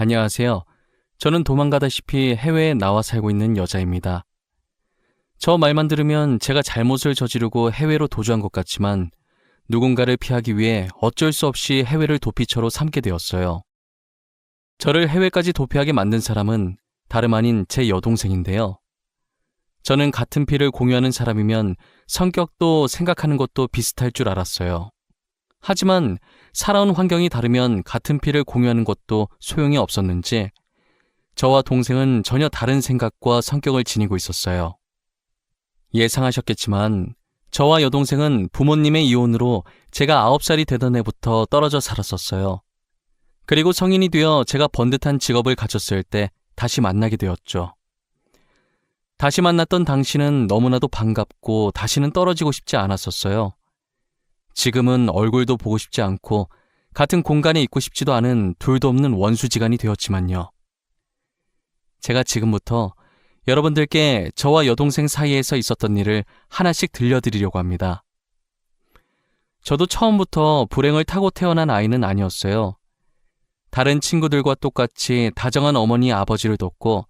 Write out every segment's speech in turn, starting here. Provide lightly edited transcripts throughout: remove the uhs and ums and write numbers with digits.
안녕하세요. 저는 도망가다시피 해외에 나와 살고 있는 여자입니다. 저 말만 들으면 제가 잘못을 저지르고 해외로 도주한 것 같지만 누군가를 피하기 위해 어쩔 수 없이 해외를 도피처로 삼게 되었어요. 저를 해외까지 도피하게 만든 사람은 다름 아닌 제 여동생인데요. 저는 같은 피를 공유하는 사람이면 성격도 생각하는 것도 비슷할 줄 알았어요. 하지만 살아온 환경이 다르면 같은 피를 공유하는 것도 소용이 없었는지 저와 동생은 전혀 다른 생각과 성격을 지니고 있었어요. 예상하셨겠지만 저와 여동생은 부모님의 이혼으로 제가 9살이 되던 해부터 떨어져 살았었어요. 그리고 성인이 되어 제가 번듯한 직업을 가졌을 때 다시 만나게 되었죠. 다시 만났던 당시는 너무나도 반갑고 다시는 떨어지고 싶지 않았었어요. 지금은 얼굴도 보고 싶지 않고 같은 공간에 있고 싶지도 않은 둘도 없는 원수지간이 되었지만요. 제가 지금부터 여러분들께 저와 여동생 사이에서 있었던 일을 하나씩 들려드리려고 합니다. 저도 처음부터 불행을 타고 태어난 아이는 아니었어요. 다른 친구들과 똑같이 다정한 어머니 아버지를 뒀고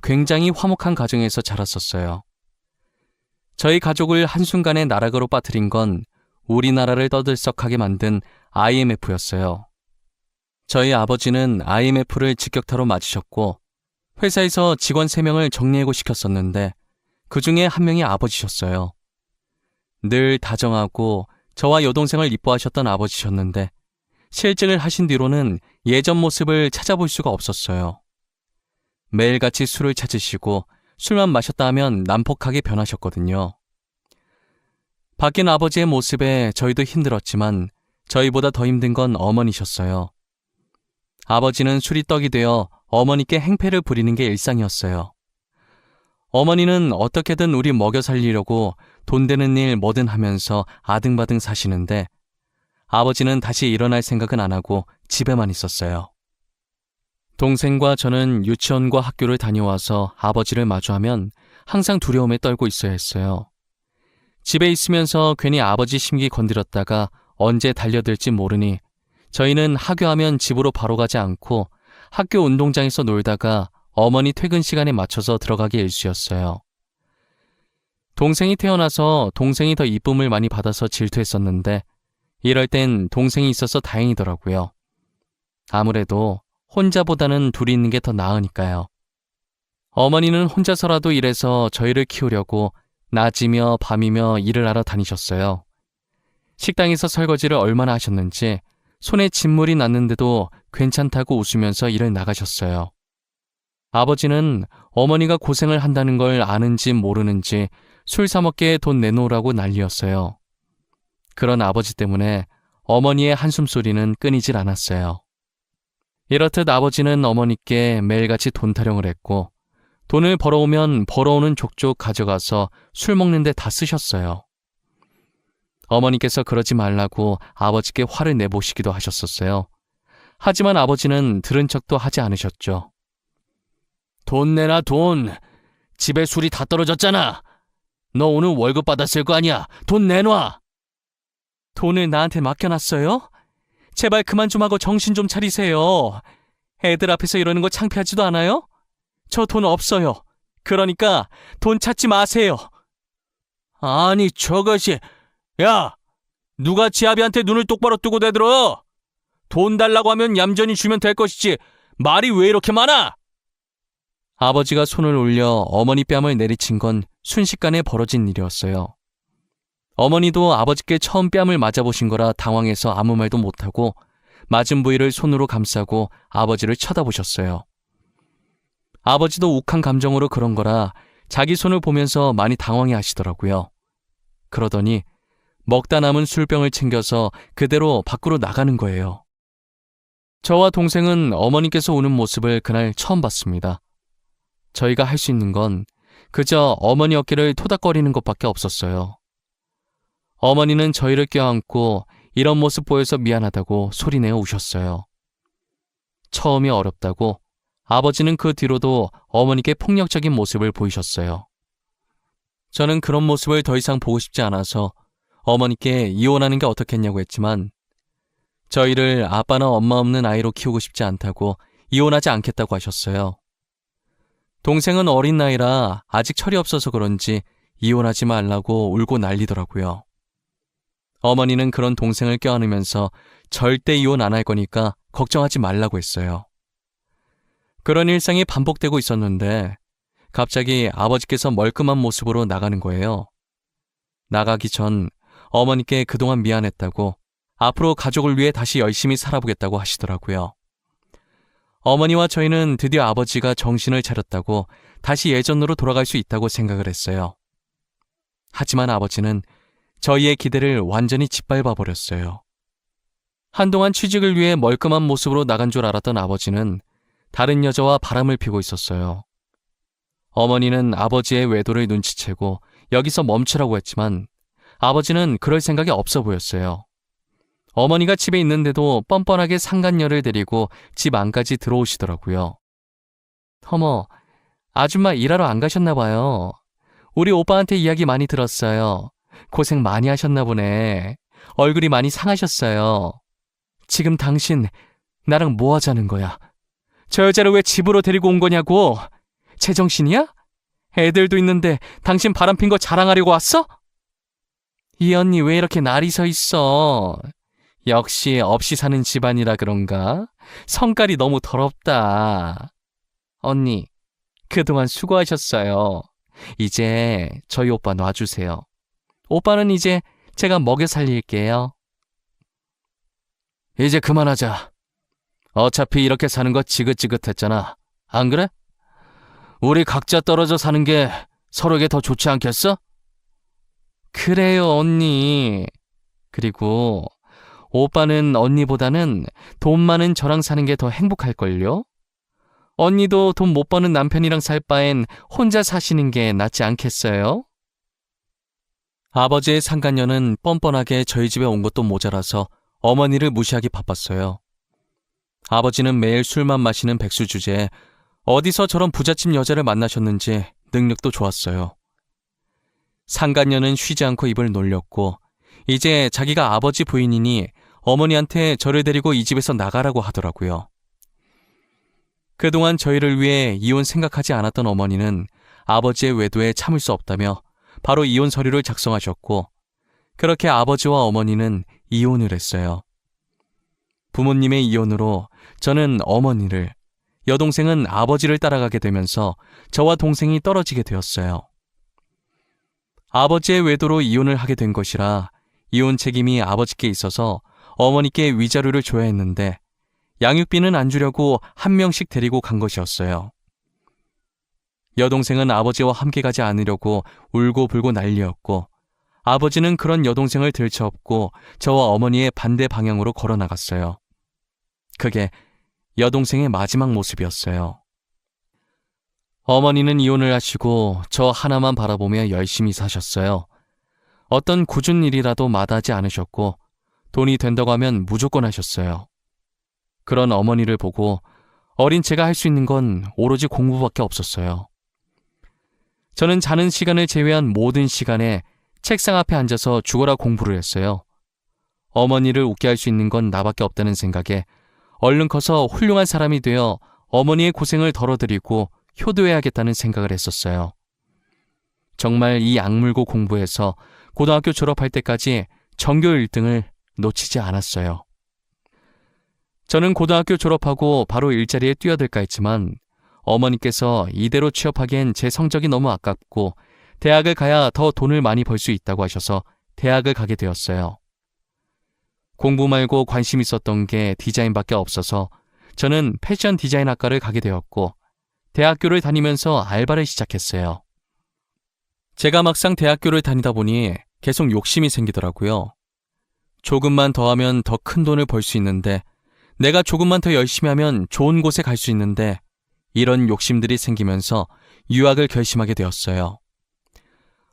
굉장히 화목한 가정에서 자랐었어요. 저희 가족을 한순간에 나락으로 빠뜨린 건 우리나라를 떠들썩하게 만든 IMF였어요. 저희 아버지는 IMF를 직격타로 맞으셨고 회사에서 직원 3명을 정리해고 시켰었는데 그 중에 한 명이 아버지셨어요. 늘 다정하고 저와 여동생을 이뻐하셨던 아버지셨는데 실직을 하신 뒤로는 예전 모습을 찾아볼 수가 없었어요. 매일같이 술을 찾으시고 술만 마셨다 하면 난폭하게 변하셨거든요. 바뀐 아버지의 모습에 저희도 힘들었지만 저희보다 더 힘든 건 어머니셨어요. 아버지는 술이 떡이 되어 어머니께 행패를 부리는 게 일상이었어요. 어머니는 어떻게든 우리 먹여 살리려고 돈 되는 일 뭐든 하면서 아등바등 사시는데 아버지는 다시 일어날 생각은 안 하고 집에만 있었어요. 동생과 저는 유치원과 학교를 다녀와서 아버지를 마주하면 항상 두려움에 떨고 있어야 했어요. 집에 있으면서 괜히 아버지 심기 건드렸다가 언제 달려들지 모르니 저희는 하교하면 집으로 바로 가지 않고 학교 운동장에서 놀다가 어머니 퇴근 시간에 맞춰서 들어가기 일쑤였어요. 동생이 태어나서 동생이 더 이쁨을 많이 받아서 질투했었는데 이럴 땐 동생이 있어서 다행이더라고요. 아무래도 혼자보다는 둘이 있는 게 더 나으니까요. 어머니는 혼자서라도 일해서 저희를 키우려고 낮이며 밤이며 일을 하러 다니셨어요. 식당에서 설거지를 얼마나 하셨는지 손에 진물이 났는데도 괜찮다고 웃으면서 일을 나가셨어요. 아버지는 어머니가 고생을 한다는 걸 아는지 모르는지 술 사 먹게 돈 내놓으라고 난리였어요. 그런 아버지 때문에 어머니의 한숨소리는 끊이질 않았어요. 이렇듯 아버지는 어머니께 매일같이 돈 타령을 했고 돈을 벌어오면 벌어오는 족족 가져가서 술 먹는데 다 쓰셨어요. 어머니께서 그러지 말라고 아버지께 화를 내보시기도 하셨었어요. 하지만 아버지는 들은 척도 하지 않으셨죠. 돈 내놔 돈. 집에 술이 다 떨어졌잖아. 너 오늘 월급 받았을 거 아니야. 돈 내놔. 돈을 나한테 맡겨놨어요? 제발 그만 좀 하고 정신 좀 차리세요. 애들 앞에서 이러는 거 창피하지도 않아요? 저 돈 없어요. 그러니까 돈 찾지 마세요. 아니 저것이... 야! 누가 지아비한테 눈을 똑바로 뜨고 대들어? 돈 달라고 하면 얌전히 주면 될 것이지 말이 왜 이렇게 많아? 아버지가 손을 올려 어머니 뺨을 내리친 건 순식간에 벌어진 일이었어요. 어머니도 아버지께 처음 뺨을 맞아보신 거라 당황해서 아무 말도 못하고 맞은 부위를 손으로 감싸고 아버지를 쳐다보셨어요. 아버지도 욱한 감정으로 그런 거라 자기 손을 보면서 많이 당황해 하시더라고요. 그러더니 먹다 남은 술병을 챙겨서 그대로 밖으로 나가는 거예요. 저와 동생은 어머니께서 우는 모습을 그날 처음 봤습니다. 저희가 할 수 있는 건 그저 어머니 어깨를 토닥거리는 것밖에 없었어요. 어머니는 저희를 껴안고 이런 모습 보여서 미안하다고 소리내어 우셨어요. 처음이 어렵다고 아버지는 그 뒤로도 어머니께 폭력적인 모습을 보이셨어요. 저는 그런 모습을 더 이상 보고 싶지 않아서 어머니께 이혼하는 게 어떻겠냐고 했지만 저희를 아빠나 엄마 없는 아이로 키우고 싶지 않다고 이혼하지 않겠다고 하셨어요. 동생은 어린 나이라 아직 철이 없어서 그런지 이혼하지 말라고 울고 난리더라고요. 어머니는 그런 동생을 껴안으면서 절대 이혼 안 할 거니까 걱정하지 말라고 했어요. 그런 일상이 반복되고 있었는데 갑자기 아버지께서 멀끔한 모습으로 나가는 거예요. 나가기 전 어머니께 그동안 미안했다고, 앞으로 가족을 위해 다시 열심히 살아보겠다고 하시더라고요. 어머니와 저희는 드디어 아버지가 정신을 차렸다고 다시 예전으로 돌아갈 수 있다고 생각을 했어요. 하지만 아버지는 저희의 기대를 완전히 짓밟아 버렸어요. 한동안 취직을 위해 멀끔한 모습으로 나간 줄 알았던 아버지는 다른 여자와 바람을 피고 있었어요. 어머니는 아버지의 외도를 눈치채고 여기서 멈추라고 했지만 아버지는 그럴 생각이 없어 보였어요. 어머니가 집에 있는데도 뻔뻔하게 상간녀를 데리고 집 안까지 들어오시더라고요. 어머, 아줌마 일하러 안 가셨나 봐요. 우리 오빠한테 이야기 많이 들었어요. 고생 많이 하셨나 보네. 얼굴이 많이 상하셨어요. 지금 당신 나랑 뭐 하자는 거야? 저 여자를 왜 집으로 데리고 온 거냐고? 제정신이야? 애들도 있는데 당신 바람핀 거 자랑하려고 왔어? 이 언니 왜 이렇게 날이 서 있어? 역시 없이 사는 집안이라 그런가? 성깔이 너무 더럽다. 언니, 그동안 수고하셨어요. 이제 저희 오빠 놔주세요. 오빠는 이제 제가 먹여 살릴게요. 이제 그만하자. 어차피 이렇게 사는 거 지긋지긋했잖아. 안 그래? 우리 각자 떨어져 사는 게 서로에게 더 좋지 않겠어? 그래요, 언니. 그리고 오빠는 언니보다는 돈 많은 저랑 사는 게 더 행복할걸요? 언니도 돈 못 버는 남편이랑 살 바엔 혼자 사시는 게 낫지 않겠어요? 아버지의 상간녀는 뻔뻔하게 저희 집에 온 것도 모자라서 어머니를 무시하기 바빴어요. 아버지는 매일 술만 마시는 백수 주제에 어디서 저런 부잣집 여자를 만나셨는지 능력도 좋았어요. 상간녀는 쉬지 않고 입을 놀렸고 이제 자기가 아버지 부인이니 어머니한테 저를 데리고 이 집에서 나가라고 하더라고요. 그동안 저희를 위해 이혼 생각하지 않았던 어머니는 아버지의 외도에 참을 수 없다며 바로 이혼 서류를 작성하셨고 그렇게 아버지와 어머니는 이혼을 했어요. 부모님의 이혼으로 저는 어머니를, 여동생은 아버지를 따라가게 되면서 저와 동생이 떨어지게 되었어요. 아버지의 외도로 이혼을 하게 된 것이라 이혼 책임이 아버지께 있어서 어머니께 위자료를 줘야 했는데 양육비는 안 주려고 한 명씩 데리고 간 것이었어요. 여동생은 아버지와 함께 가지 않으려고 울고불고 난리였고 아버지는 그런 여동생을 들쳐업고 저와 어머니의 반대 방향으로 걸어 나갔어요. 그게 여동생의 마지막 모습이었어요. 어머니는 이혼을 하시고 저 하나만 바라보며 열심히 사셨어요. 어떤 굳은 일이라도 마다하지 않으셨고 돈이 된다고 하면 무조건 하셨어요. 그런 어머니를 보고 어린 제가 할 수 있는 건 오로지 공부밖에 없었어요. 저는 자는 시간을 제외한 모든 시간에 책상 앞에 앉아서 죽어라 공부를 했어요. 어머니를 웃게 할 수 있는 건 나밖에 없다는 생각에 얼른 커서 훌륭한 사람이 되어 어머니의 고생을 덜어드리고 효도해야겠다는 생각을 했었어요. 정말 이 악물고 공부해서 고등학교 졸업할 때까지 전교 1등을 놓치지 않았어요. 저는 고등학교 졸업하고 바로 일자리에 뛰어들까 했지만 어머니께서 이대로 취업하기엔 제 성적이 너무 아깝고 대학을 가야 더 돈을 많이 벌 수 있다고 하셔서 대학을 가게 되었어요. 공부 말고 관심 있었던 게 디자인밖에 없어서 저는 패션 디자인 학과를 가게 되었고 대학교를 다니면서 알바를 시작했어요. 제가 막상 대학교를 다니다 보니 계속 욕심이 생기더라고요. 조금만 더 하면 더 큰 돈을 벌 수 있는데 내가 조금만 더 열심히 하면 좋은 곳에 갈 수 있는데 이런 욕심들이 생기면서 유학을 결심하게 되었어요.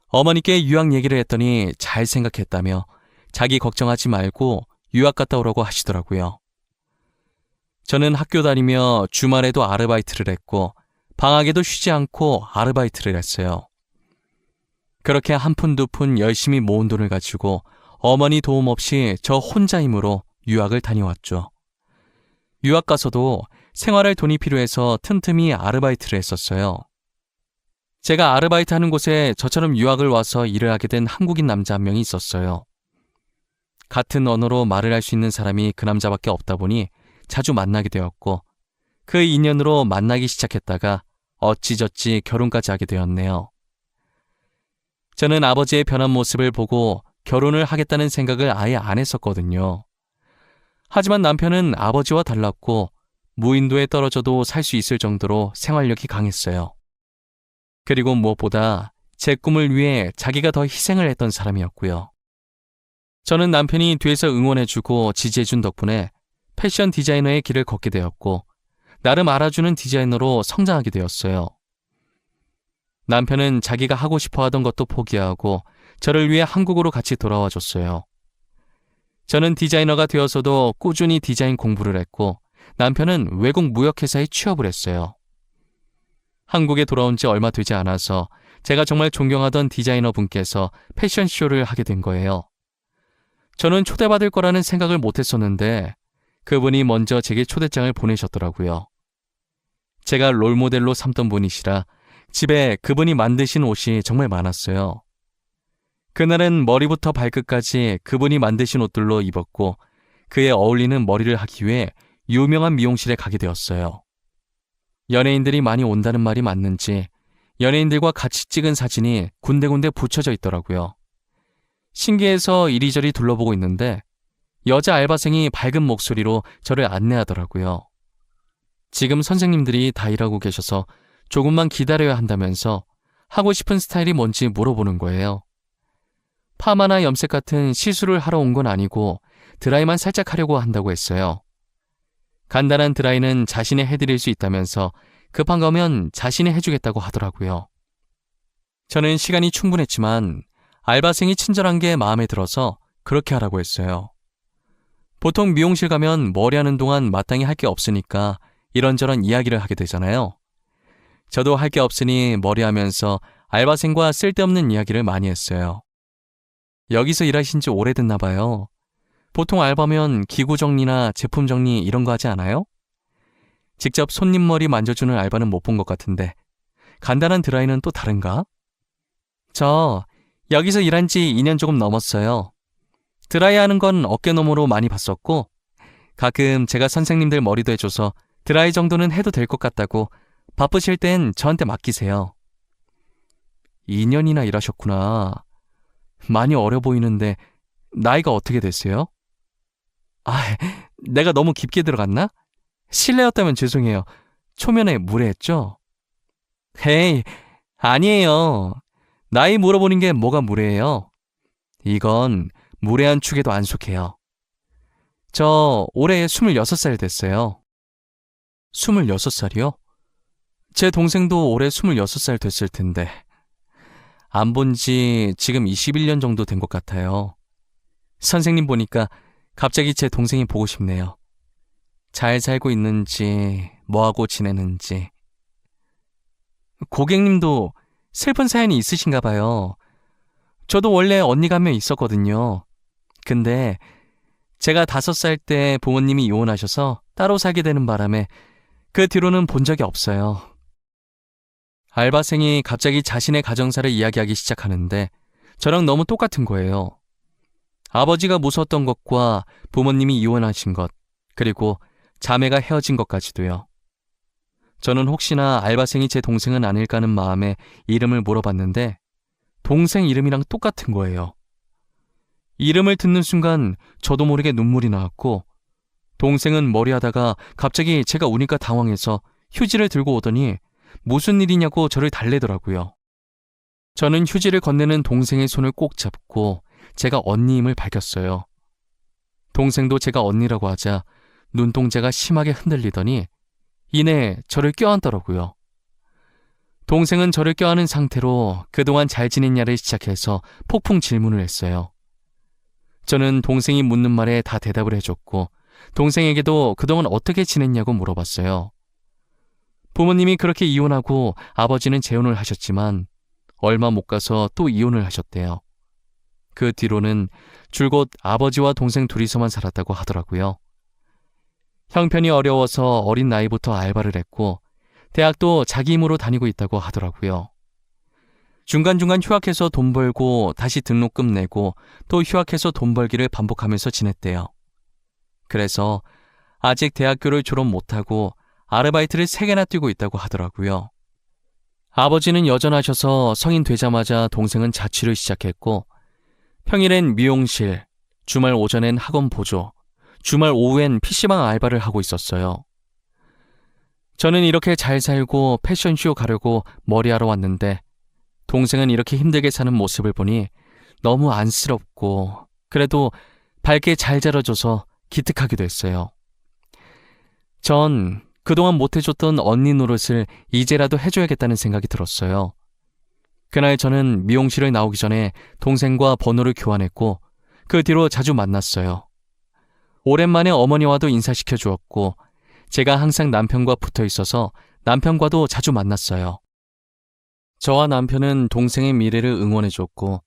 어머니께 유학 얘기를 했더니 잘 생각했다며 자기 걱정하지 말고 유학 갔다 오라고 하시더라고요. 저는 학교 다니며 주말에도 아르바이트를 했고 방학에도 쉬지 않고 아르바이트를 했어요. 그렇게 한 푼 두 푼 열심히 모은 돈을 가지고 어머니 도움 없이 저 혼자 힘으로 유학을 다녀왔죠. 유학 가서도 생활할 돈이 필요해서 틈틈이 아르바이트를 했었어요. 제가 아르바이트하는 곳에 저처럼 유학을 와서 일을 하게 된 한국인 남자 한 명이 있었어요. 같은 언어로 말을 할 수 있는 사람이 그 남자밖에 없다 보니 자주 만나게 되었고 그 인연으로 만나기 시작했다가 어찌저찌 결혼까지 하게 되었네요. 저는 아버지의 변한 모습을 보고 결혼을 하겠다는 생각을 아예 안 했었거든요. 하지만 남편은 아버지와 달랐고 무인도에 떨어져도 살 수 있을 정도로 생활력이 강했어요. 그리고 무엇보다 제 꿈을 위해 자기가 더 희생을 했던 사람이었고요. 저는 남편이 뒤에서 응원해주고 지지해준 덕분에 패션 디자이너의 길을 걷게 되었고 나름 알아주는 디자이너로 성장하게 되었어요. 남편은 자기가 하고 싶어 하던 것도 포기하고 저를 위해 한국으로 같이 돌아와 줬어요. 저는 디자이너가 되어서도 꾸준히 디자인 공부를 했고 남편은 외국 무역회사에 취업을 했어요. 한국에 돌아온 지 얼마 되지 않아서 제가 정말 존경하던 디자이너 분께서 패션쇼를 하게 된 거예요. 저는 초대받을 거라는 생각을 못했었는데 그분이 먼저 제게 초대장을 보내셨더라고요. 제가 롤모델로 삼던 분이시라 집에 그분이 만드신 옷이 정말 많았어요. 그날은 머리부터 발끝까지 그분이 만드신 옷들로 입었고 그에 어울리는 머리를 하기 위해 유명한 미용실에 가게 되었어요. 연예인들이 많이 온다는 말이 맞는지 연예인들과 같이 찍은 사진이 군데군데 붙여져 있더라고요. 신기해서 이리저리 둘러보고 있는데 여자 알바생이 밝은 목소리로 저를 안내하더라고요. 지금 선생님들이 다 일하고 계셔서 조금만 기다려야 한다면서 하고 싶은 스타일이 뭔지 물어보는 거예요. 파마나 염색 같은 시술을 하러 온 건 아니고 드라이만 살짝 하려고 한다고 했어요. 간단한 드라이는 자신이 해드릴 수 있다면서 급한 거면 자신이 해주겠다고 하더라고요. 저는 시간이 충분했지만 알바생이 친절한 게 마음에 들어서 그렇게 하라고 했어요. 보통 미용실 가면 머리하는 동안 마땅히 할 게 없으니까 이런저런 이야기를 하게 되잖아요. 저도 할 게 없으니 머리하면서 알바생과 쓸데없는 이야기를 많이 했어요. 여기서 일하신 지 오래됐나 봐요. 보통 알바면 기구 정리나 제품 정리 이런 거 하지 않아요? 직접 손님 머리 만져주는 알바는 못 본 것 같은데 간단한 드라이는 또 다른가? 저 여기서 일한 지 2년 조금 넘었어요. 드라이 하는 건 어깨너머로 많이 봤었고 가끔 제가 선생님들 머리도 해줘서 드라이 정도는 해도 될 것 같다고 바쁘실 땐 저한테 맡기세요. 2년이나 일하셨구나. 많이 어려 보이는데 나이가 어떻게 됐어요? 내가 너무 깊게 들어갔나? 실례였다면 죄송해요. 초면에 무례했죠? 헤이, 아니에요. 나이 물어보는 게 뭐가 무례해요? 이건 무례한 축에도 안 속해요. 저 올해 26살 됐어요. 26살이요? 제 동생도 올해 26살 됐을 텐데 안 본 지 지금 21년 정도 된 것 같아요. 선생님 보니까 갑자기 제 동생이 보고 싶네요. 잘 살고 있는지, 뭐하고 지내는지. 고객님도 슬픈 사연이 있으신가 봐요. 저도 원래 언니가 한 명 있었거든요. 근데 제가 5살 때 부모님이 이혼하셔서 따로 살게 되는 바람에 그 뒤로는 본 적이 없어요. 알바생이 갑자기 자신의 가정사를 이야기하기 시작하는데 저랑 너무 똑같은 거예요. 아버지가 무서웠던 것과 부모님이 이혼하신 것, 그리고 자매가 헤어진 것까지도요. 저는 혹시나 알바생이 제 동생은 아닐까 하는 마음에 이름을 물어봤는데 동생 이름이랑 똑같은 거예요. 이름을 듣는 순간 저도 모르게 눈물이 나왔고 동생은 머리하다가 갑자기 제가 우니까 당황해서 휴지를 들고 오더니 무슨 일이냐고 저를 달래더라고요. 저는 휴지를 건네는 동생의 손을 꼭 잡고 제가 언니임을 밝혔어요. 동생도 제가 언니라고 하자 눈동자가 심하게 흔들리더니 이내 저를 껴안더라고요. 동생은 저를 껴안은 상태로 그동안 잘 지냈냐를 시작해서 폭풍 질문을 했어요. 저는 동생이 묻는 말에 다 대답을 해줬고 동생에게도 그동안 어떻게 지냈냐고 물어봤어요. 부모님이 그렇게 이혼하고 아버지는 재혼을 하셨지만 얼마 못 가서 또 이혼을 하셨대요. 그 뒤로는 줄곧 아버지와 동생 둘이서만 살았다고 하더라고요. 형편이 어려워서 어린 나이부터 알바를 했고 대학도 자기 힘으로 다니고 있다고 하더라고요. 중간중간 휴학해서 돈 벌고 다시 등록금 내고 또 휴학해서 돈 벌기를 반복하면서 지냈대요. 그래서 아직 대학교를 졸업 못하고 아르바이트를 3개나 뛰고 있다고 하더라고요. 아버지는 여전하셔서 성인 되자마자 동생은 자취를 시작했고 평일엔 미용실, 주말 오전엔 학원 보조, 주말 오후엔 PC방 알바를 하고 있었어요. 저는 이렇게 잘 살고 패션쇼 가려고 머리하러 왔는데 동생은 이렇게 힘들게 사는 모습을 보니 너무 안쓰럽고 그래도 밝게 잘 자라줘서 기특하기도 했어요. 전 그동안 못해줬던 언니 노릇을 이제라도 해줘야겠다는 생각이 들었어요. 그날 저는 미용실을 나오기 전에 동생과 번호를 교환했고 그 뒤로 자주 만났어요. 오랜만에 어머니와도 인사시켜 주었고 제가 항상 남편과 붙어 있어서 남편과도 자주 만났어요. 저와 남편은 동생의 미래를 응원해줬고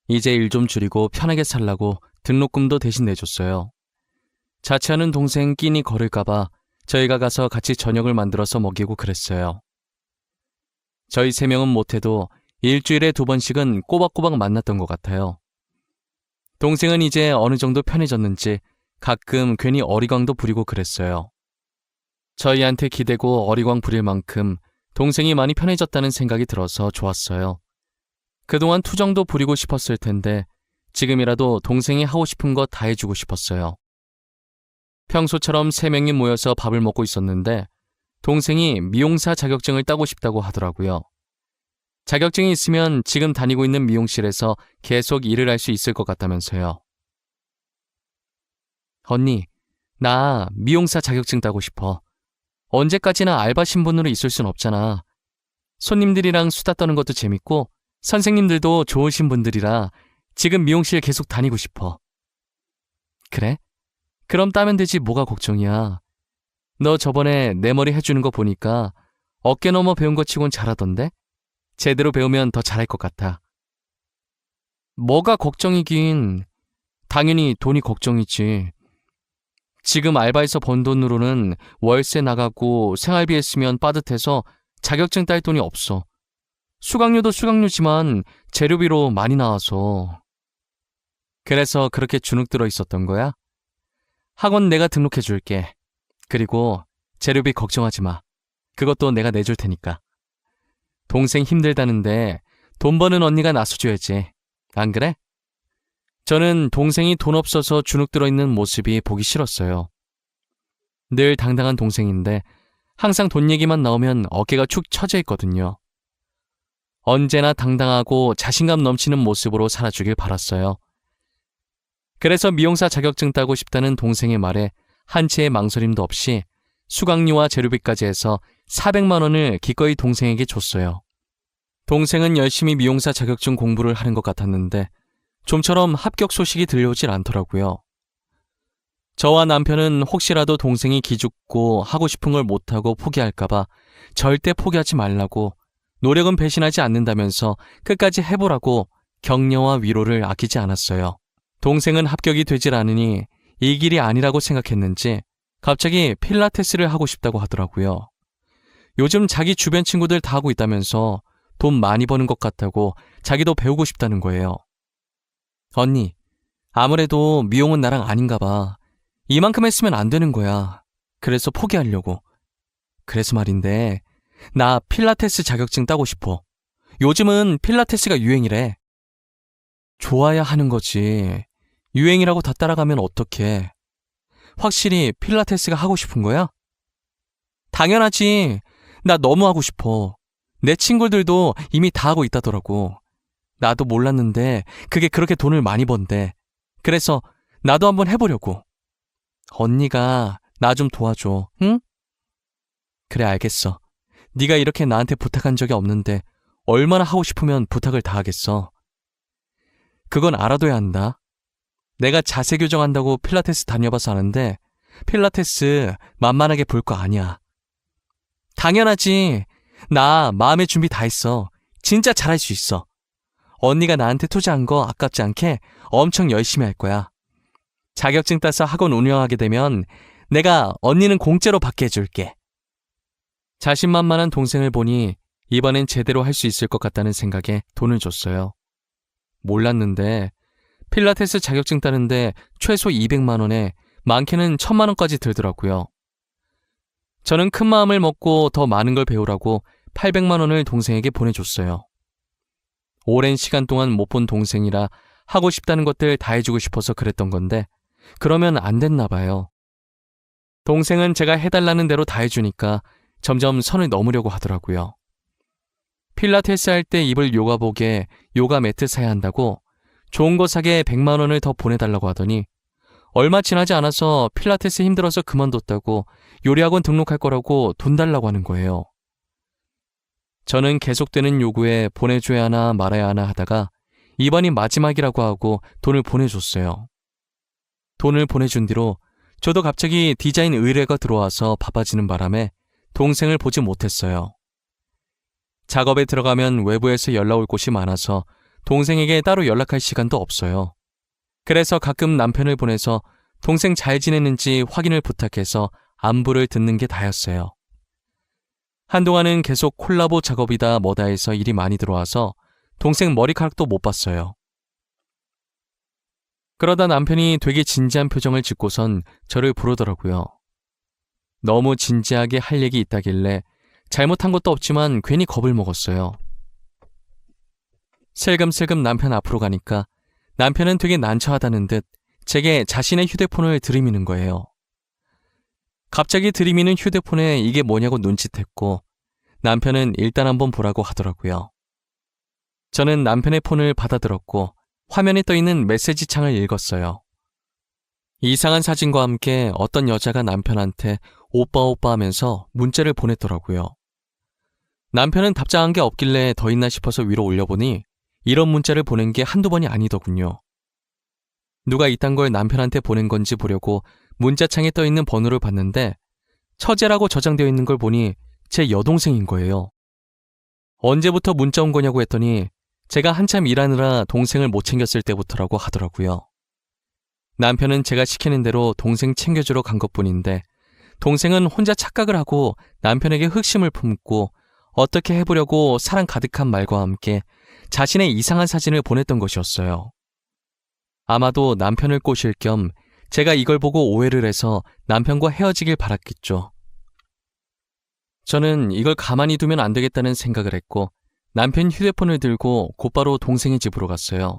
이제 일 좀 줄이고 편하게 살라고 등록금도 대신 내줬어요. 자취하는 동생 끼니 거를까봐 저희가 가서 같이 저녁을 만들어서 먹이고 그랬어요. 저희 3명은 못해도 일주일에 2번씩은 꼬박꼬박 만났던 것 같아요. 동생은 이제 어느 정도 편해졌는지 가끔 괜히 어리광도 부리고 그랬어요. 저희한테 기대고 어리광 부릴 만큼 동생이 많이 편해졌다는 생각이 들어서 좋았어요. 그동안 투정도 부리고 싶었을 텐데 지금이라도 동생이 하고 싶은 거 다 해주고 싶었어요. 평소처럼 3명이 모여서 밥을 먹고 있었는데 동생이 미용사 자격증을 따고 싶다고 하더라고요. 자격증이 있으면 지금 다니고 있는 미용실에서 계속 일을 할 수 있을 것 같다면서요. 언니, 나 미용사 자격증 따고 싶어. 언제까지나 알바 신분으로 있을 순 없잖아. 손님들이랑 수다 떠는 것도 재밌고 선생님들도 좋으신 분들이라 지금 미용실 계속 다니고 싶어. 그래? 그럼 따면 되지 뭐가 걱정이야. 너 저번에 내 머리 해주는 거 보니까 어깨 넘어 배운 거 치곤 잘하던데? 제대로 배우면 더 잘할 것 같아. 뭐가 걱정이긴. 당연히 돈이 걱정이지. 지금 알바에서 번 돈으로는 월세 나가고 생활비에 쓰면 빠듯해서 자격증 딸 돈이 없어. 수강료도 수강료지만 재료비로 많이 나와서. 그래서 그렇게 주눅 들어 있었던 거야? 학원 내가 등록해 줄게. 그리고 재료비 걱정하지 마. 그것도 내가 내줄 테니까. 동생 힘들다는데 돈 버는 언니가 나서줘야지. 안 그래? 저는 동생이 돈 없어서 주눅 들어 있는 모습이 보기 싫었어요. 늘 당당한 동생인데 항상 돈 얘기만 나오면 어깨가 축 처져 있거든요. 언제나 당당하고 자신감 넘치는 모습으로 살아주길 바랐어요. 그래서 미용사 자격증 따고 싶다는 동생의 말에 한치의 망설임도 없이 수강료와 재료비까지 해서 400만 원을 기꺼이 동생에게 줬어요. 동생은 열심히 미용사 자격증 공부를 하는 것 같았는데 좀처럼 합격 소식이 들려오질 않더라고요. 저와 남편은 혹시라도 동생이 기죽고 하고 싶은 걸 못하고 포기할까봐 절대 포기하지 말라고 노력은 배신하지 않는다면서 끝까지 해보라고 격려와 위로를 아끼지 않았어요. 동생은 합격이 되질 않으니 이 길이 아니라고 생각했는지 갑자기 필라테스를 하고 싶다고 하더라고요. 요즘 자기 주변 친구들 다 하고 있다면서 돈 많이 버는 것 같다고 자기도 배우고 싶다는 거예요. 언니, 아무래도 미용은 나랑 아닌가 봐. 이만큼 했으면 안 되는 거야. 그래서 포기하려고. 그래서 말인데 나 필라테스 자격증 따고 싶어. 요즘은 필라테스가 유행이래. 좋아야 하는 거지. 유행이라고 다 따라가면 어떡해. 확실히 필라테스가 하고 싶은 거야? 당연하지. 나 너무 하고 싶어. 내 친구들도 이미 다 하고 있다더라고. 나도 몰랐는데 그게 그렇게 돈을 많이 번대. 그래서 나도 한번 해보려고. 언니가 나 좀 도와줘, 응? 그래, 알겠어. 네가 이렇게 나한테 부탁한 적이 없는데 얼마나 하고 싶으면 부탁을 다 하겠어. 그건 알아둬야 한다. 내가 자세 교정한다고 필라테스 다녀봐서 아는데 필라테스 만만하게 볼 거 아니야. 당연하지. 나 마음의 준비 다 했어. 진짜 잘할 수 있어. 언니가 나한테 투자한 거 아깝지 않게 엄청 열심히 할 거야. 자격증 따서 학원 운영하게 되면 내가 언니는 공짜로 받게 해줄게. 자신만만한 동생을 보니 이번엔 제대로 할 수 있을 것 같다는 생각에 돈을 줬어요. 몰랐는데 필라테스 자격증 따는데 최소 200만 원에 많게는 1000만 원까지 들더라고요. 저는 큰 마음을 먹고 더 많은 걸 배우라고 800만 원을 동생에게 보내줬어요. 오랜 시간 동안 못 본 동생이라 하고 싶다는 것들 다 해주고 싶어서 그랬던 건데 그러면 안 됐나 봐요. 동생은 제가 해달라는 대로 다 해주니까 점점 선을 넘으려고 하더라고요. 필라테스 할 때 입을 요가복에 요가 매트 사야 한다고 좋은 거 사게 100만 원을 더 보내달라고 하더니 얼마 지나지 않아서 필라테스 힘들어서 그만뒀다고 요리학원 등록할 거라고 돈 달라고 하는 거예요. 저는 계속되는 요구에 보내줘야 하나 말아야 하나 하다가 이번이 마지막이라고 하고 돈을 보내줬어요. 돈을 보내준 뒤로 저도 갑자기 디자인 의뢰가 들어와서 바빠지는 바람에 동생을 보지 못했어요. 작업에 들어가면 외부에서 연락 올 곳이 많아서 동생에게 따로 연락할 시간도 없어요. 그래서 가끔 남편을 보내서 동생 잘 지냈는지 확인을 부탁해서 안부를 듣는 게 다였어요. 한동안은 계속 콜라보 작업이다 뭐다 해서 일이 많이 들어와서 동생 머리카락도 못 봤어요. 그러다 남편이 되게 진지한 표정을 짓고선 저를 부르더라고요. 너무 진지하게 할 얘기 있다길래 잘못한 것도 없지만 괜히 겁을 먹었어요. 슬금슬금 남편 앞으로 가니까 남편은 되게 난처하다는 듯 제게 자신의 휴대폰을 들이미는 거예요. 갑자기 들이미는 휴대폰에 이게 뭐냐고 눈짓했고 남편은 일단 한번 보라고 하더라고요. 저는 남편의 폰을 받아들었고 화면에 떠있는 메시지 창을 읽었어요. 이상한 사진과 함께 어떤 여자가 남편한테 오빠 오빠 하면서 문자를 보냈더라고요. 남편은 답장한 게 없길래 더 있나 싶어서 위로 올려보니 이런 문자를 보낸 게 한두 번이 아니더군요. 누가 이딴 걸 남편한테 보낸 건지 보려고 문자창에 떠있는 번호를 봤는데 처제라고 저장되어 있는 걸 보니 제 여동생인 거예요. 언제부터 문자 온 거냐고 했더니 제가 한참 일하느라 동생을 못 챙겼을 때부터라고 하더라고요. 남편은 제가 시키는 대로 동생 챙겨주러 간 것뿐인데 동생은 혼자 착각을 하고 남편에게 흑심을 품고 어떻게 해보려고 사랑 가득한 말과 함께 자신의 이상한 사진을 보냈던 것이었어요. 아마도 남편을 꼬실 겸 제가 이걸 보고 오해를 해서 남편과 헤어지길 바랐겠죠. 저는 이걸 가만히 두면 안 되겠다는 생각을 했고 남편 휴대폰을 들고 곧바로 동생의 집으로 갔어요.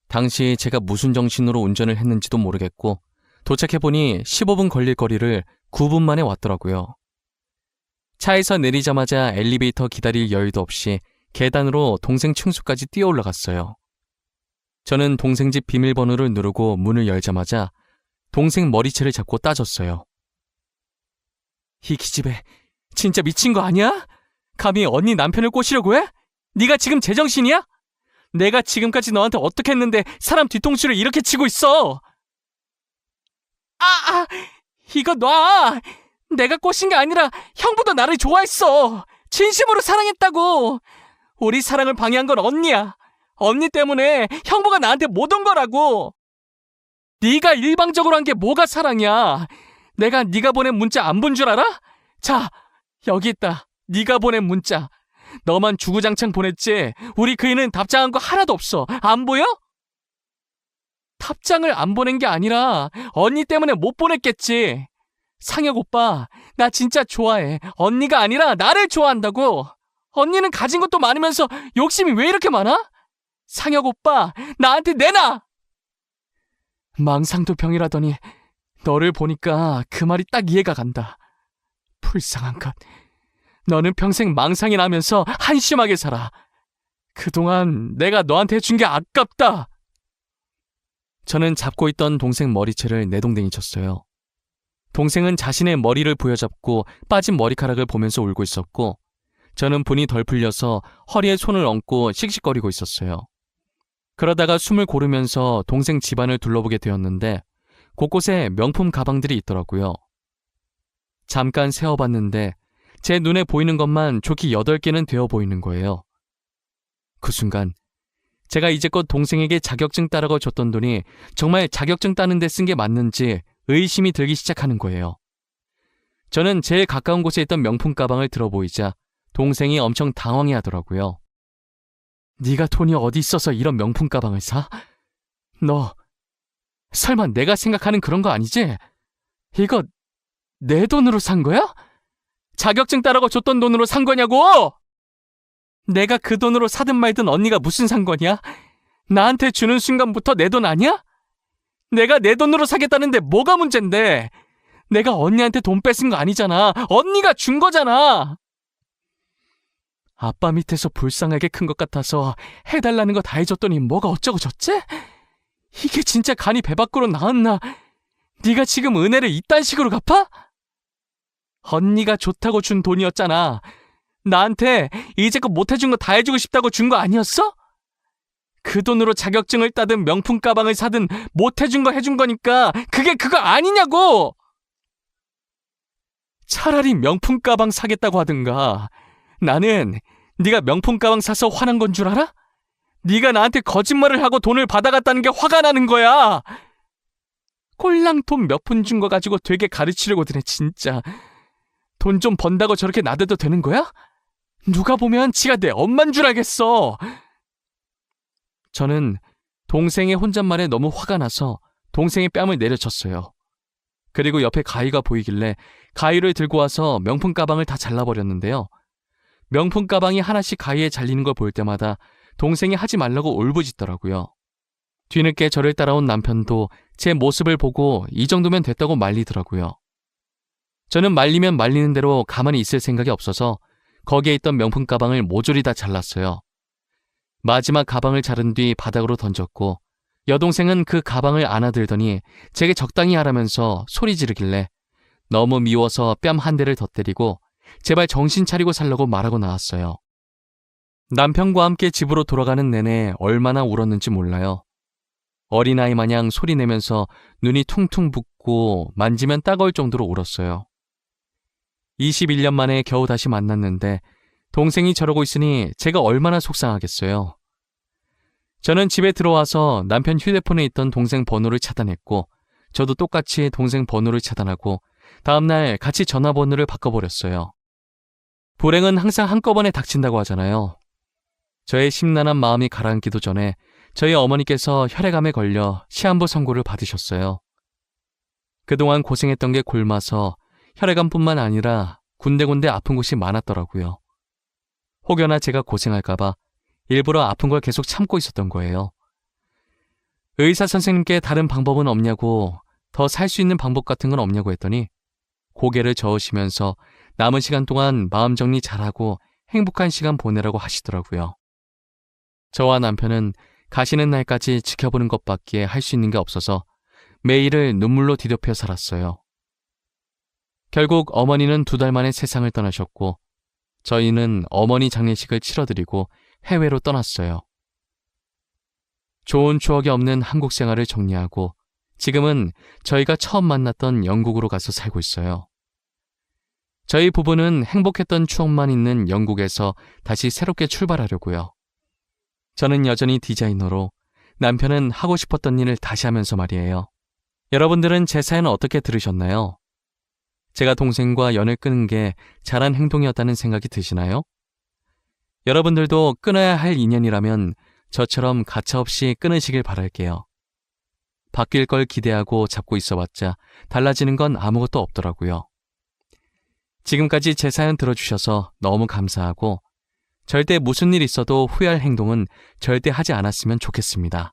당시 제가 무슨 정신으로 운전을 했는지도 모르겠고 도착해보니 15분 걸릴 거리를 9분 만에 왔더라고요. 차에서 내리자마자 엘리베이터 기다릴 여유도 없이 계단으로 동생 층수까지 뛰어 올라갔어요. 저는 동생 집 비밀번호를 누르고 문을 열자마자 동생 머리채를 잡고 따졌어요. 이 기집애 진짜 미친 거 아니야? 감히 언니 남편을 꼬시려고 해? 네가 지금 제정신이야? 내가 지금까지 너한테 어떻게 했는데 사람 뒤통수를 이렇게 치고 있어? 이거 놔! 내가 꼬신 게 아니라 형보다 나를 좋아했어. 진심으로 사랑했다고. 우리 사랑을 방해한 건 언니야. 언니 때문에 형부가 나한테 못 온 거라고. 네가 일방적으로 한 게 뭐가 사랑이야. 내가 네가 보낸 문자 안 본 줄 알아? 자, 여기 있다. 네가 보낸 문자. 너만 주구장창 보냈지. 우리 그이는 답장한 거 하나도 없어. 안 보여? 답장을 안 보낸 게 아니라 언니 때문에 못 보냈겠지. 상혁 오빠, 나 진짜 좋아해. 언니가 아니라 나를 좋아한다고. 언니는 가진 것도 많으면서 욕심이 왜 이렇게 많아? 상혁 오빠, 나한테 내놔! 망상도 병이라더니 너를 보니까 그 말이 딱 이해가 간다. 불쌍한 것. 너는 평생 망상이 나면서 한심하게 살아. 그동안 내가 너한테 해준 게 아깝다. 저는 잡고 있던 동생 머리채를 내동댕이 쳤어요. 동생은 자신의 머리를 부여잡고 빠진 머리카락을 보면서 울고 있었고 저는 분이 덜 풀려서 허리에 손을 얹고 씩씩거리고 있었어요. 그러다가 숨을 고르면서 동생 집안을 둘러보게 되었는데 곳곳에 명품 가방들이 있더라고요. 잠깐 세어봤는데 제 눈에 보이는 것만 좋게 8개는 되어 보이는 거예요. 그 순간 제가 이제껏 동생에게 자격증 따라고 줬던 돈이 정말 자격증 따는 데 쓴 게 맞는지 의심이 들기 시작하는 거예요. 저는 제일 가까운 곳에 있던 명품 가방을 들어보이자 동생이 엄청 당황해 하더라고요. 네가 돈이 어디 있어서 이런 명품 가방을 사? 너 설마 내가 생각하는 그런 거 아니지? 이거 내 돈으로 산 거야? 자격증 따라고 줬던 돈으로 산 거냐고! 내가 그 돈으로 사든 말든 언니가 무슨 상관이야? 나한테 주는 순간부터 내 돈 아니야? 내가 내 돈으로 사겠다는데 뭐가 문젠데? 내가 언니한테 돈 뺏은 거 아니잖아. 언니가 준 거잖아. 아빠 밑에서 불쌍하게 큰 것 같아서 해달라는 거 다 해줬더니 뭐가 어쩌고 저쩌지? 이게 진짜 간이 배 밖으로 나왔나? 네가 지금 은혜를 이딴 식으로 갚아? 언니가 좋다고 준 돈이었잖아. 나한테 이제껏 못해준 거 다 해주고 싶다고 준 거 아니었어? 그 돈으로 자격증을 따든 명품 가방을 사든 못해준 거 해준 거니까 그게 그거 아니냐고! 차라리 명품 가방 사겠다고 하든가. 나는 네가 명품 가방 사서 화난 건 줄 알아? 네가 나한테 거짓말을 하고 돈을 받아갔다는 게 화가 나는 거야. 꼴랑 돈 몇 푼 준 거 가지고 되게 가르치려고 드네 진짜. 돈 좀 번다고 저렇게 나대도 되는 거야? 누가 보면 지가 내 엄만 줄 알겠어. 저는 동생의 혼잣말에 너무 화가 나서 동생의 뺨을 내려쳤어요. 그리고 옆에 가위가 보이길래 가위를 들고 와서 명품 가방을 다 잘라버렸는데요. 명품 가방이 하나씩 가위에 잘리는 걸 볼 때마다 동생이 하지 말라고 울부짖더라고요. 뒤늦게 저를 따라온 남편도 제 모습을 보고 이 정도면 됐다고 말리더라고요. 저는 말리면 말리는 대로 가만히 있을 생각이 없어서 거기에 있던 명품 가방을 모조리 다 잘랐어요. 마지막 가방을 자른 뒤 바닥으로 던졌고 여동생은 그 가방을 안아들더니 제게 적당히 하라면서 소리 지르길래 너무 미워서 뺨 한 대를 더 때리고 제발 정신 차리고 살라고 말하고 나왔어요. 남편과 함께 집으로 돌아가는 내내 얼마나 울었는지 몰라요. 어린아이 마냥 소리내면서 눈이 퉁퉁 붓고 만지면 따가울 정도로 울었어요. 21년 만에 겨우 다시 만났는데 동생이 저러고 있으니 제가 얼마나 속상하겠어요. 저는 집에 들어와서 남편 휴대폰에 있던 동생 번호를 차단했고 저도 똑같이 동생 번호를 차단하고 다음날 같이 전화번호를 바꿔버렸어요. 불행은 항상 한꺼번에 닥친다고 하잖아요. 저의 심란한 마음이 가라앉기도 전에 저희 어머니께서 혈액암에 걸려 시한부 선고를 받으셨어요. 그동안 고생했던 게 골마서 혈액암뿐만 아니라 군데군데 아픈 곳이 많았더라고요. 혹여나 제가 고생할까봐 일부러 아픈 걸 계속 참고 있었던 거예요. 의사 선생님께 다른 방법은 없냐고, 더 살 수 있는 방법 같은 건 없냐고 했더니 고개를 저으시면서 남은 시간 동안 마음 정리 잘하고 행복한 시간 보내라고 하시더라고요. 저와 남편은 가시는 날까지 지켜보는 것밖에 할 수 있는 게 없어서 매일을 눈물로 뒤덮여 살았어요. 결국 어머니는 2달 만에 세상을 떠나셨고 저희는 어머니 장례식을 치러드리고 해외로 떠났어요. 좋은 추억이 없는 한국 생활을 정리하고 지금은 저희가 처음 만났던 영국으로 가서 살고 있어요. 저희 부부는 행복했던 추억만 있는 영국에서 다시 새롭게 출발하려고요. 저는 여전히 디자이너로 남편은 하고 싶었던 일을 다시 하면서 말이에요. 여러분들은 제 사연 어떻게 들으셨나요? 제가 동생과 연을 끊은 게 잘한 행동이었다는 생각이 드시나요? 여러분들도 끊어야 할 인연이라면 저처럼 가차없이 끊으시길 바랄게요. 바뀔 걸 기대하고 잡고 있어봤자 달라지는 건 아무것도 없더라고요. 지금까지 제 사연 들어주셔서 너무 감사하고 절대 무슨 일 있어도 후회할 행동은 절대 하지 않았으면 좋겠습니다.